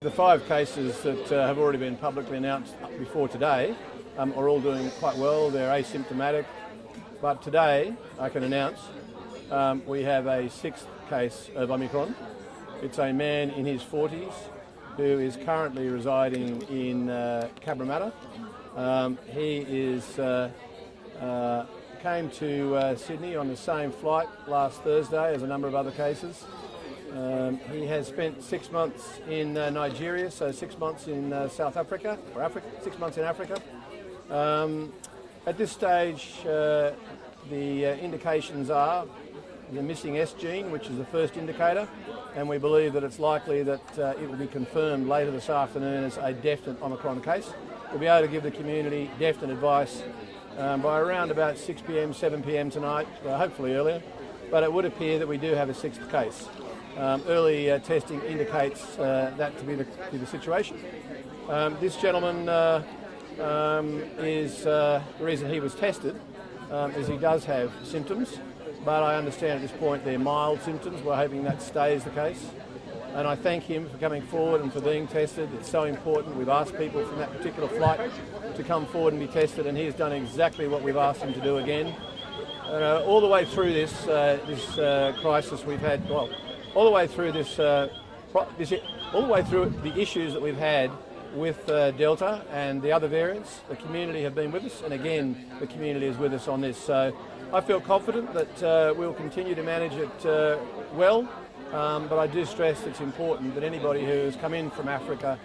The 5 cases that have already been publicly announced before today are all doing quite well. They're asymptomatic. But today, I can announce, we have a 6th case of Omicron. It's a man in his 40s who is currently residing in Cabramatta. He came to Sydney on the same flight last Thursday as a number of other cases. He has spent 6 months in Nigeria, so 6 months in South Africa, or Africa, 6 months in Africa. At this stage, the indications are the missing S gene, which is the first indicator, and we believe that it's likely that it will be confirmed later this afternoon as a definite Omicron case. We'll be able to give the community definite advice by around about 6 p.m, 7 p.m. tonight, hopefully earlier, but it would appear that we do have a 6th case. Early testing indicates that to be the situation. This gentleman the reason he was tested is he does have symptoms, but I understand at this point they're mild symptoms. We're hoping that stays the case. And I thank him for coming forward and for being tested. It's so important. We've asked people from that particular flight to come forward and be tested, and he has done exactly what we've asked him to do again. All the way through this crisis we've had, well, all the way through all the way through the issues that we've had with Delta and the other variants, the community have been with us, and again, the community is with us on this. So I feel confident that we'll continue to manage it well, but I do stress it's important that anybody who has come in from Africa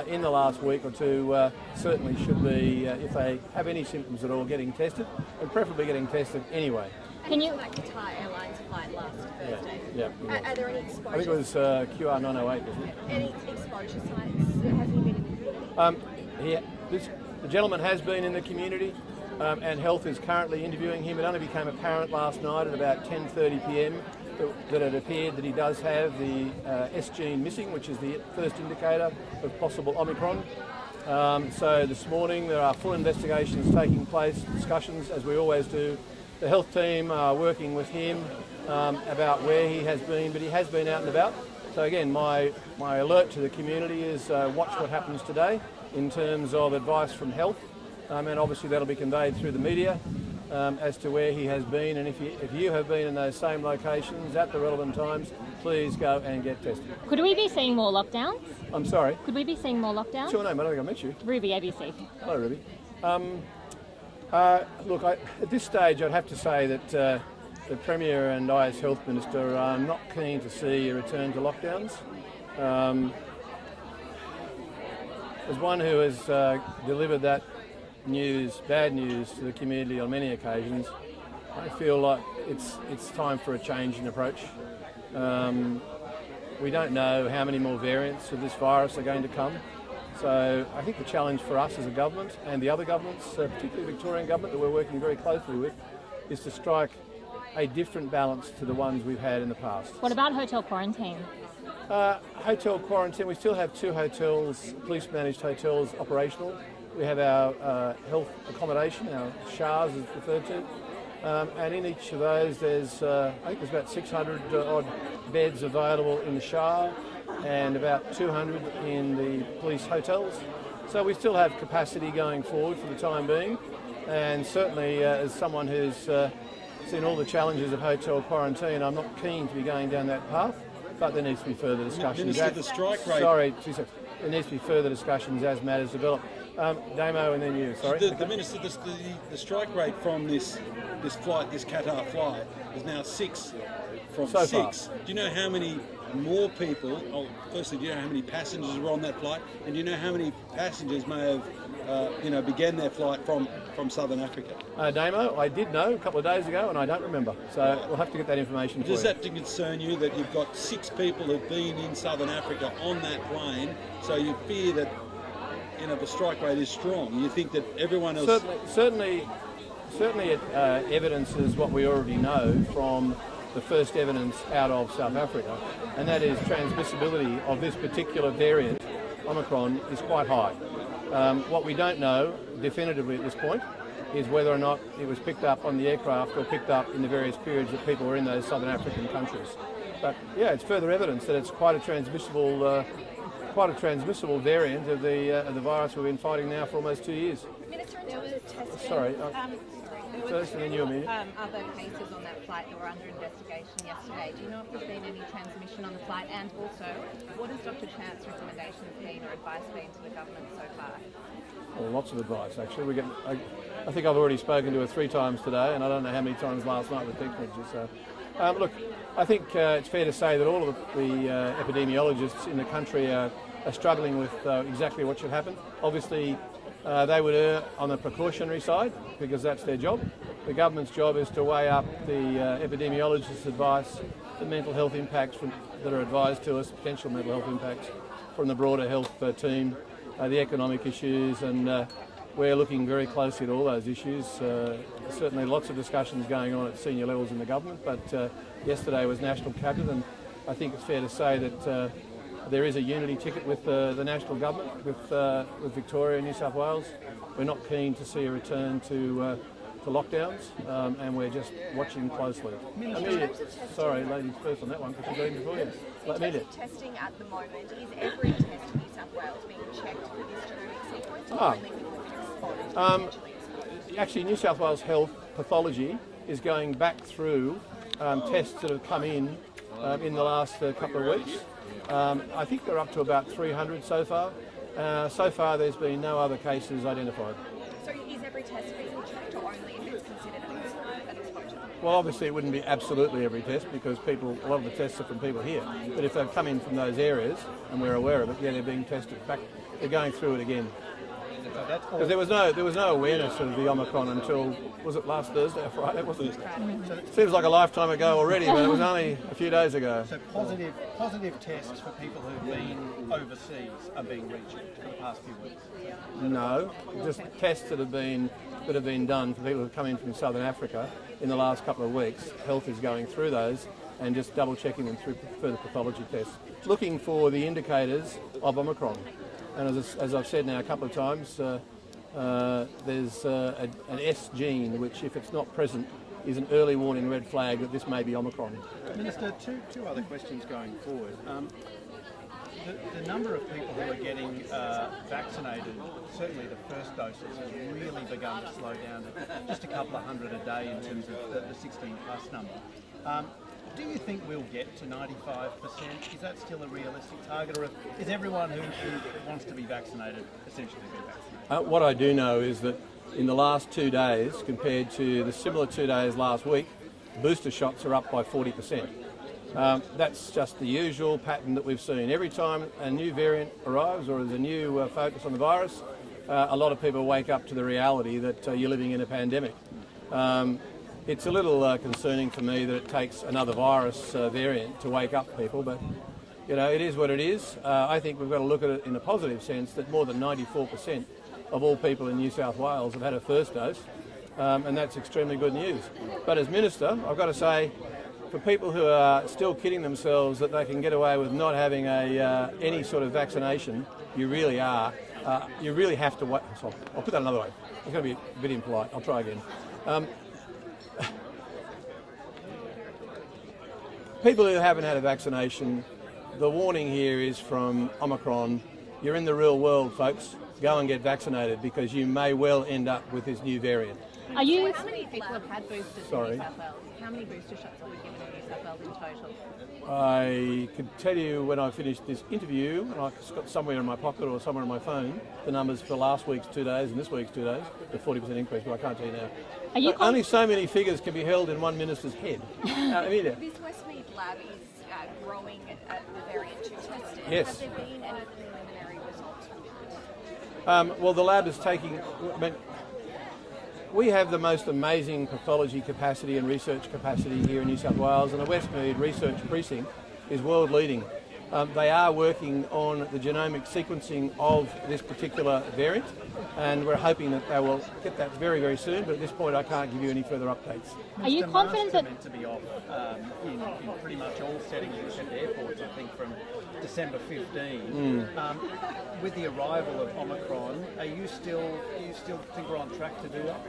in the last week or two certainly should be, if they have any symptoms at all, getting tested, and preferably getting tested anyway. Can you like Qatar Airlines flight last Thursday? Yeah. Are there any exposure? I think it was QR 908, wasn't it? Any exposure sites? Has he been in the community? The gentleman has been in the community, and Health is currently interviewing him. It only became apparent last night at about 10:30 p.m. that it appeared that he does have the S gene missing, which is the first indicator of possible Omicron. So this morning there are full investigations taking place, discussions as we always do. The health team are working with him about where he has been, but he has been out and about. So again, my alert to the community is watch what happens today in terms of advice from health, and obviously that'll be conveyed through the media as to where he has been. And if you have been in those same locations at the relevant times, please go and get tested. Could we be seeing more lockdowns? I'm sorry? Could we be seeing more lockdowns? What's your name? I don't think I met you. Ruby, ABC. Hello, Ruby. Look, at this stage I'd have to say that the Premier and I as Health Minister are not keen to see a return to lockdowns. As one who has delivered that bad news to the community on many occasions, I feel like it's time for a change in approach. We don't know how many more variants of this virus are going to come. So I think the challenge for us as a government and the other governments, particularly the Victorian government that we're working very closely with, is to strike a different balance to the ones we've had in the past. What about hotel quarantine? Hotel quarantine, we still have 2 hotels, police-managed hotels, operational. We have our health accommodation, our SHARs is referred to, and in each of those there's, I think there's about 600 odd beds available in the SHAR, and about 200 in the police hotels. So we still have capacity going forward for the time being, and certainly as someone who's seen all the challenges of hotel quarantine, I'm not keen to be going down that path, but there needs to be further discussions. Minister, the strike rate... Sorry, there needs to be further discussions as matters develop. Damo and then you, sorry. The Minister, the strike rate from this flight, this Qatar flight, is now 6 from so 6. Far. Do you know how many more people, firstly, do you know how many passengers were on that flight? And do you know how many passengers may have, began their flight from Southern Africa? Damo, I did know a couple of days ago and I don't remember. So we'll have to get that information for you. Does that concern you that you've got 6 people who've been in Southern Africa on that plane, so you fear that, the strike rate is strong? You think that everyone else... Certainly it evidences what we already know from the first evidence out of South Africa, and that is transmissibility of this particular variant, Omicron, is quite high. What we don't know definitively at this point is whether or not it was picked up on the aircraft or picked up in the various periods that people were in those southern African countries. But yeah, it's further evidence that it's quite a transmissible quite a transmissible variant of the virus we've been fighting now for almost 2 years. Minister, in terms of testing, Sorry, there first and then you, Amelia. other cases on that flight that were under investigation yesterday. Do you know if there's been any transmission on the flight? And also, what has Dr. Chant's recommendations been or advice been to the government so far? Well, lots of advice, actually. I think I've already spoken to her 3 times today, and I don't know how many times last night with text messages. So, look, I think it's fair to say that all of the epidemiologists in the country are struggling with exactly what should happen. Obviously, they would err on the precautionary side because that's their job. The government's job is to weigh up the epidemiologist's advice, the mental health impacts that are advised to us, potential mental health impacts from the broader health team, the economic issues, and we're looking very closely at all those issues. Certainly lots of discussions going on at senior levels in the government, but yesterday was National Cabinet, and I think it's fair to say that there is a unity ticket with the national government, with Victoria and New South Wales. We're not keen to see a return to lockdowns, and we're just watching closely. Amelia, sorry, ladies first on that one, because you're going before you. In terms of testing at the moment, is every test in New South Wales being checked for this genomic sequence, or only people who've just spotted Actually, New South Wales Health Pathology is going back through tests that have come in the last couple of weeks. I think they're up to about 300 so far. So far, there's been no other cases identified. So is every test being checked, or only if it's considered an exposure? Well, obviously, it wouldn't be absolutely every test because a lot of the tests are from people here. But if they've come in from those areas and we're aware of it, yeah, they're being tested back. They're going through it again. Because there was no awareness of the Omicron until, was it last Thursday or Friday? Wasn't it? Seems like a lifetime ago already, but it was only a few days ago. So positive tests for people who've been overseas are being rechecked for the past few weeks? No, just tests that have been done for people who've come in from Southern Africa in the last couple of weeks. Health is going through those and just double checking them through further pathology tests, looking for the indicators of Omicron. And as I've said now a couple of times, there's an S gene, which if it's not present, is an early warning red flag that this may be Omicron. Minister, two other questions going forward. The number of people who are getting vaccinated, certainly the first doses, has really begun to slow down to just a couple of hundred a day in terms of the 16 plus number. Do you think we'll get to 95%? Is that still a realistic target, or is everyone who wants to be vaccinated essentially being vaccinated? What I do know is that in the last 2 days, compared to the similar 2 days last week, booster shots are up by 40%. That's just the usual pattern that we've seen. Every time a new variant arrives or there's a new focus on the virus, a lot of people wake up to the reality that you're living in a pandemic. It's a little concerning for me that it takes another virus variant to wake up people, but you know, it is what it is. I think we've got to look at it in a positive sense that more than 94% of all people in New South Wales have had a first dose, and that's extremely good news. But as Minister, I've got to say, for people who are still kidding themselves that they can get away with not having any sort of vaccination, you really are. You really have to wait. So I'll put that another way. It's going to be a bit impolite. I'll try again. People who haven't had a vaccination, the warning here is from Omicron. You're in the real world, folks. Go and get vaccinated because you may well end up with this new variant. How many people have had boosters in Sorry. New South Wales? How many booster shots have we given in New South Wales in total? I could tell you when I finished this interview, and I've got somewhere in my pocket or somewhere on my phone, the numbers for last week's 2 days and this week's 2 days, the 40% increase, but I can't tell you now. Only so many figures can be held in one minister's head. Amelia. This Westmead lab is growing at the variant 2 tested. Yes. Have there been any preliminary results from that? Well, the lab is taking... we have the most amazing pathology capacity and research capacity here in New South Wales, and the Westmead Research Precinct is world leading. They are working on the genomic sequencing of this particular variant, and we're hoping that they will get that very, very soon, but at this point I can't give you any further updates. Are you confident that... meant to be off in pretty much all settings except airports, I think, from December 15. With the arrival of Omicron, do you still think we're on track to do that?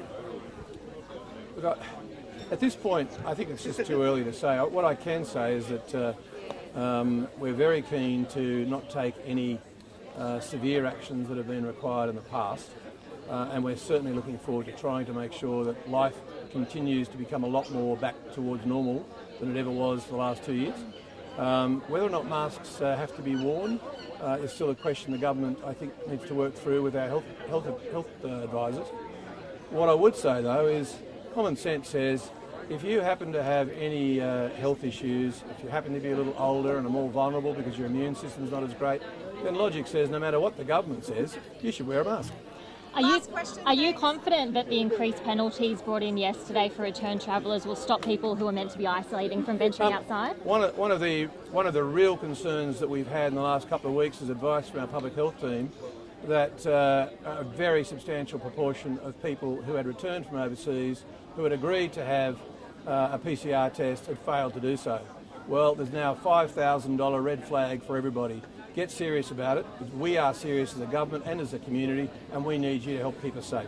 Look, at this point, I think it's just too early to say. What I can say is that we're very keen to not take any severe actions that have been required in the past. And we're certainly looking forward to trying to make sure that life continues to become a lot more back towards normal than it ever was for the last 2 years. Whether or not masks have to be worn is still a question the government, I think, needs to work through with our health advisors. What I would say, though, is common sense says if you happen to have any health issues, if you happen to be a little older and are more vulnerable because your immune system's not as great, then logic says no matter what the government says, you should wear a mask. Are you confident that the increased penalties brought in yesterday for return travellers will stop people who are meant to be isolating from venturing outside? One of the real concerns that we've had in the last couple of weeks is advice from our public health team that a very substantial proportion of people who had returned from overseas, who had agreed to have a PCR test, had failed to do so. Well, there's now a $5,000 red flag for everybody. Get serious about it, because we are serious as a government and as a community, and we need you to help keep us safe.